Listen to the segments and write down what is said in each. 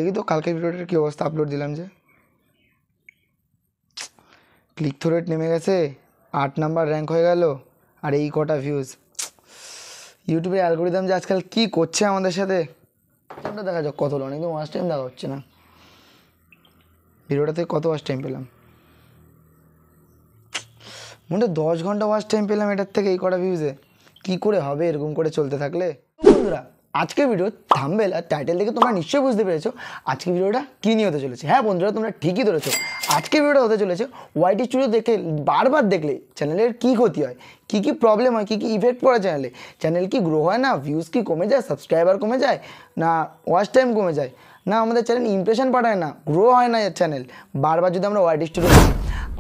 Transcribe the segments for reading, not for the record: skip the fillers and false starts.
দেখি তো কালকের ভিডিওটার কী অবস্থা, আপলোড দিলাম যে ক্লিক থ্রু রেট নেমে গেছে, 8 নাম্বার র্যাঙ্ক হয়ে গেল, আর এই কটা ভিউজ। ইউটিউবের অ্যালগোরিদম যে আজকাল কী করছে আমাদের সাথে, ওটা দেখা যাক কত হলো। অনেকদিন ওয়াচ টাইম দেখা হচ্ছে না, ভিডিওটাতে কত ওয়াচ টাইম পেলাম, মোটে 10 ঘন্টা ওয়াচ টাইম পেলাম এটার থেকে এই কটা ভিউজে। কী করে হবে এরকম করে চলতে থাকলে? বন্ধুরা, আজকের ভিডিও থাম্বনেল আর টাইটেল দেখে তোমরা নিশ্চয়ই বুঝতে পেরেছো আজকের ভিডিওটা কী নিয়ে হতে চলেছে। হ্যাঁ বন্ধুরা, তোমরা ঠিকই ধরেছো, আজকের ভিডিওটা হতে চলেছে ওয়াইটি স্টুডিও দেখে বারবার দেখলে চ্যানেলের কী ক্ষতি হয়, কী কী প্রবলেম হয়, কী কী ইফেক্ট পড়ে চ্যানেলে, চ্যানেল কি গ্রো হয় না, ভিউজ কি কমে যায়, সাবস্ক্রাইবার কমে যায় না, ওয়াচ টাইম কমে যায় না, আমাদের চ্যানেল ইমপ্রেশন পাঠায় না, গ্রো হয় না চ্যানেল বারবার যদি আমরা ওয়াইটি স্টুডিও দেখি।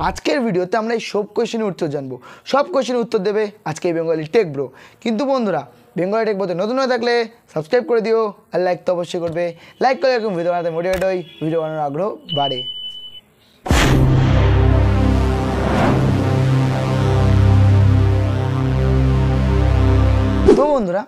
আজকের ভিডিওতে আমরা এই সব কোয়েশ্চেনের উত্তর জানবো, সব কোয়েশ্চেনের উত্তর দেবে আজকে এই বেঙ্গলি টেক ব্রো। কিন্তু বন্ধুরা, বেঙ্গলি টেক ব্রোতে নতুন হয়ে থাকলে সাবস্ক্রাইব করে দিও, আর লাইক তো অবশ্যই করবে। লাইক করে এরকম ভিডিও বানাতে মোটিভেট হই, ভিডিও বানানোর আগ্রহ বাড়ে। তো বন্ধুরা,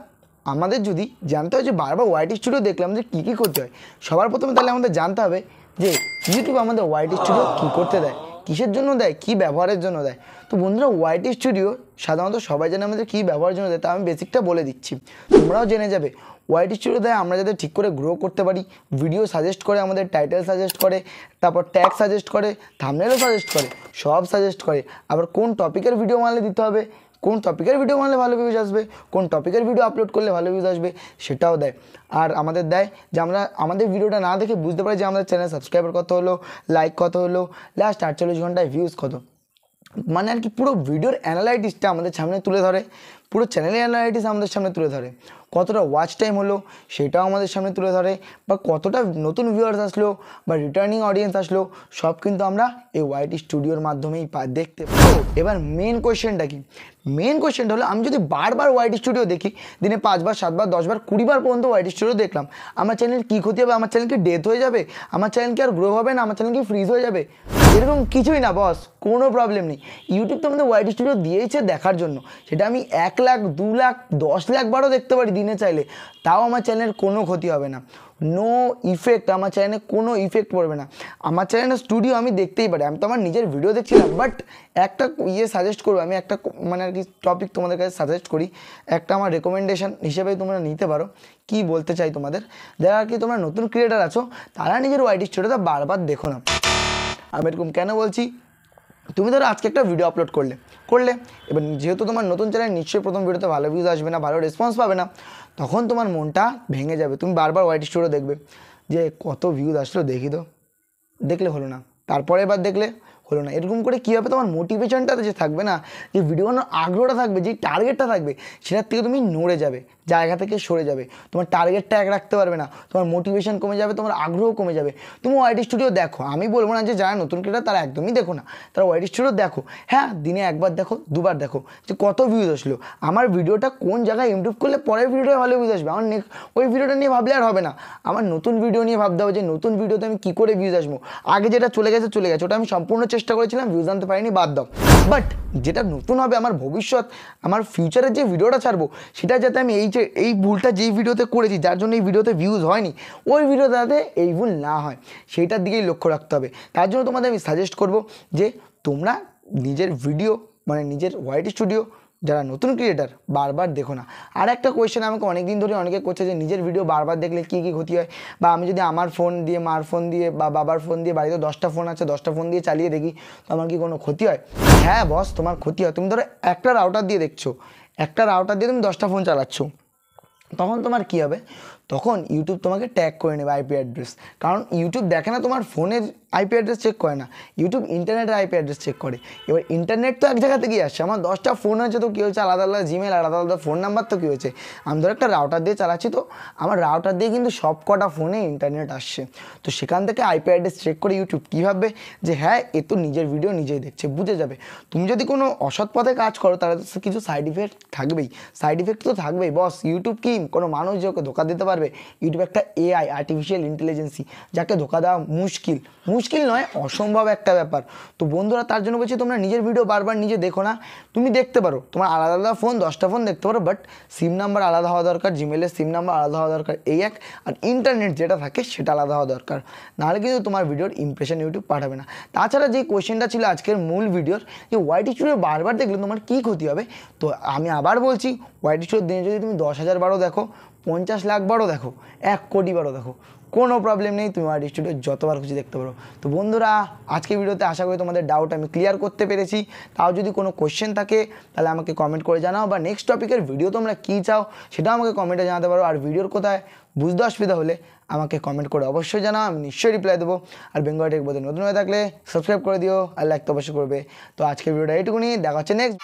আমাদের যদি জানতে হয় যে বারবার ওয়াইটি স্টুডিও দেখলে আমাদের কী কী করতে হয়, সবার প্রথমে তাহলে আমাদের জানতে হবে যে ইউটিউব আমাদের ওয়াইটি স্টুডিও কী করতে দেয়, কিসের জন্য দেয়, কী ব্যবহারের জন্য দেয়। তো বন্ধুরা, ওয়াইটি স্টুডিও সাধারণত সবাই জানে আমাদের কী ব্যবহারের জন্য দেয়, তা আমি বেসিকটা বলে দিচ্ছি, তোমরাও জেনে যাবে। ওয়াইটি স্টুডিও দেয় আমরা যাতে ঠিক করে গ্রো করতে পারি, ভিডিও সাজেস্ট করে, আমাদের টাইটেল সাজেস্ট করে, তারপর ট্যাগ সাজেস্ট করে, থাম্বনেলও সাজেস্ট করে, সব সাজেস্ট করে। আবার কোন টপিকের ভিডিও বানালে দিতে হবে, কোন টপিকের ভিডিও বানালে ভালো ভিউজ আসবে, কোন টপিকের ভিডিও আপলোড করলে ভালো ভিউজ আসবে, সেটাও দেয়। আর আমাদের দেয় যে আমরা আমাদের ভিডিওটা না দেখে বুঝতে পারি যে আমাদের চ্যানেল সাবস্ক্রাইবার কত হলো, লাইক কত হলো, লাস্ট 48 ঘন্টায় ভিউজ কত। মানে আর কি পুরো ভিডিওর অ্যানালাইটিসটা আমাদের সামনে তুলে ধরে, পুরো চ্যানেলের অ্যানালাইটিস আমাদের সামনে তুলে ধরে, কতটা ওয়াচ টাইম হলো সেটাও আমাদের সামনে তুলে ধরে, বা কতটা নতুন ভিউয়ার্স আসলো বা রিটার্নিং অডিয়েন্স আসলো, সব কিন্তু আমরা এই ওয়াইটি স্টুডিওর মাধ্যমেই দেখতে পাই। এবার মেন কোয়েশ্চেনটা কি? মেন কোয়েশ্চেনটা হলো, আমি যদি বারবার ওয়াইটি স্টুডিও দেখি, দিনে 5 বার 7 বার 10 বার 20 বার পর্যন্ত ওয়াইটি স্টুডিও দেখলাম, আমার চ্যানেলের কী ক্ষতি হবে? আমার চ্যানেল কি ডেথ হয়ে যাবে? আমার চ্যানেল কি আর গ্রো হবে না? আমার চ্যানেল কি ফ্রিজ হয়ে যাবে? এরকম কিছুই না বস, কোনো প্রবলেম নেই। ইউটিউব তো আমাদের ওয়াইটি স্টুডিও দিয়েছে দেখার জন্য, সেটা আমি 1 লাখ 2 লাখ 10 লাখ বারও দেখতে পারি দিনে চাইলে, তাও আমার চ্যানেলের কোনো ক্ষতি হবে না, নো ইফেক্ট, আমার চ্যানেলে কোনো ইফেক্ট পড়বে না। আমার চ্যানেলের স্টুডিও আমি দেখতেই পারি, আমি তো আমার নিজের ভিডিও দেখছিলাম, বাট একটা সাজেস্ট করবো আমি, একটা মানে আর কি টপিক তোমাদের কাছে সাজেস্ট করি, একটা আমার রেকমেন্ডেশন হিসেবে তোমরা নিতে পারো। কি বলতে চাই তোমাদের, যারা আর কি তোমরা নতুন ক্রিয়েটার আছো, তারা নিজের ওয়াইটি স্টুডিওটা বারবার দেখো না। আমি এরকম কেন বলছি? তুমি ধরো আজকে একটা ভিডিও আপলোড করলে, এবার যেহেতু তোমার নতুন চ্যানেল, নিশ্চয়ই প্রথম ভিডিওতে ভালো ভিউজ আসবে না, ভালো রেসপন্স পাবে না, তখন তোমার মনটা ভেঙে যাবে। তুমি বারবার ওয়াইটি স্টুডিও দেখবে যে কত ভিউজ আসলো, দেখি তো, দেখলে হলো না, তারপরে এবার দেখলে হলো না। এরকম করে কী হবে, তোমার মোটিভেশনটা যে থাকবে না, যে ভিডিও বানানোর আগ্রহটা থাকবে, যে টার্গেটটা থাকবে, সেটার থেকে তুমি নড়ে যাবে, জায়গা থেকে সরে যাবে, তোমার টার্গেটটা এক রাখতে পারবে না, তোমার মোটিভেশন কমে যাবে, তোমার আগ্রহ কমে যাবে। তুমি ওয়াইটি স্টুডিও দেখো, আমি বলবো না যে যারা নতুন ক্রিয়েটার তারা একদমই দেখো না, তারা ওয়াইটি স্টুডিও দেখো, হ্যাঁ দিনে 1 বার দেখো 2 বার দেখো যে কত ভিউজ আসলো, আমার ভিডিওটা কোন জায়গায় ইমপ্রুভ করলে পরের ভিডিওটা ভালো ভিউজ আসবে। আমার ওই ভিডিওটা নিয়ে ভাবলে আর হবে না, আমার নতুন ভিডিও নিয়ে ভাবতে হবে যে নতুন ভিডিওতে আমি কী করে ভিউজ আসবো। আগে যেটা চলে গেছে, ওটা আমি সম্পূর্ণ চেষ্টা করেছিলাম, ভিউজ আনতে পারিনি, বাদ দাও। বাট যেটা নতুন হবে, আমার ভবিষ্যৎ, আমার ফিউচারের যে ভিডিওটা ছাড়বো, সেটা যাতে আমি এই ভুলটা যেই ভিডিওতে করেছি, যার জন্য এই ভিডিওতে ভিউজ হয়নি, ওই ভিডিওতে যাতে এই ভুল না হয়, সেইটার দিকেই লক্ষ্য রাখতে হবে। তার জন্য তোমাদের আমি সাজেস্ট করব যে তোমরা নিজের ভিডিও, মানে নিজের ওয়াইটি স্টুডিও, যারা নতুন ক্রিয়েটার, বারবার দেখো না। আর একটা কোয়েশ্চেন আমাকে অনেক দিন ধরে অনেকে করছে যে নিজের ভিডিও বারবার দেখলে কী কী ক্ষতি হয়, বা আমি যদি আমার ফোন দিয়ে, মার ফোন দিয়ে বা বাবার ফোন দিয়ে, বাড়িতে 10টা ফোন আছে, 10টা ফোন দিয়ে চালিয়ে দেখি, তো আমার কি কোনো ক্ষতি হয়? হ্যাঁ বস, তোমার ক্ষতি হয়। তুমি ধরো একটা রাউটার দিয়ে দেখছো, একটা রাউটার দিয়ে তুমি 10টা ফোন চালাচ্ছ, তখন তোমার কী হবে? তখন ইউটিউব তোমাকে ট্যাগ করে নেবে আইপি অ্যাড্রেস, কারণ ইউটিউব দেখে না তোমার ফোনের আইপি অ্যাড্রেস চেক করে না, ইউটিউব ইন্টারনেটের আইপি অ্যাড্রেস চেক করে। এবার ইন্টারনেট তো এক জায়গা থেকেই আসছে, আমার 10টা ফোন আছে, তো কী হয়েছে, আলাদা আলাদা জিমেল, আলাদা আলাদা ফোন নাম্বার, তো কী হয়েছে, আমি ধরো একটা রাউটার দিয়ে চালাচ্ছি, তো আমার রাউটার দিয়ে কিন্তু সব কটা ফোনে ইন্টারনেট আসছে, তো সেখান থেকে আইপি অ্যাড্রেস চেক করে ইউটিউব কী ভাববে যে হ্যাঁ এ তো নিজের ভিডিও নিজেই দেখছে, বুঝে যাবে। তুমি যদি কোনো অসৎ পথে কাজ করো, তাহলে তো কিছু সাইড ইফেক্ট থাকবেই, সাইড ইফেক্ট তো থাকবেই বস। ইউটিউব কি কোনো মানুষ যে ওকে ধোকা দিতে পারবে? ইউটিউব একটা এআই, আর্টিফিশিয়াল ইন্টেলিজেন্সি, যাকে ধোকা দেওয়া মুশকিল। মুশকিল নয়, অসম্ভব একটা ব্যাপার। তো বন্ধুরা তার জন্য বলছি তোমরা নিজের ভিডিও বারবার নিজে দেখো না, তুমি দেখতে পারো তোমার আলাদা আলাদা ফোন 10টা ফোন দেখতে পারো, বাট সিম নাম্বার আলাদা হওয়া দরকার, জিমেলের সিম নাম্বার আলাদা হওয়া দরকার, এই এক। আর ইন্টারনেট যেটা থাকে সেটা আলাদা হওয়া দরকার, নাহলে কিন্তু তোমার ভিডিওর ইমপ্রেশন ইউটিউব পাঠাবে না। তাছাড়া যে কোয়েশ্চেনটা ছিল আজকের মূল ভিডিওর, যে ওয়াইটি স্টুডিও বারবার দেখলে তোমার কী ক্ষতি হবে, তো আমি আবার বলছি ওয়াইটি স্টুডিওর দিনে যদি তুমি 10,000 বারও দেখো, 50 লাখ বারও দেখো, 1 কোটি বারও দেখো, কোনো প্রবলেম নেই, তুমি ওয়াইটি স্টুডিও যতবার খুশি দেখতে পারো। তো বন্ধুরা আজকে ভিডিওতে আশা করি তোমাদের ডাউট আমি ক্লিয়ার করতে পেরেছি। তাও যদি কোনো কোয়েশ্চেন থাকে তাহলে আমাকে কমেন্ট করে জানাও, বা নেক্সট টপিকের ভিডিও তোমরা কী চাও সেটাও আমাকে কমেন্টে জানাতে পারো। আর ভিডিওর কোথায় বুঝতে অসুবিধা হলে আমাকে কমেন্ট করে অবশ্যই জানাও, আমি নিশ্চয়ই রিপ্লাই দেবো। আর বেঙ্গলি টেক বোধহয় নতুন হয়ে থাকলে সাবস্ক্রাইব করে দিও, আর লাইক তো অবশ্যই করবে। তো আজকের ভিডিওটা এইটুকুনি, দেখা হচ্ছে নেক্সট।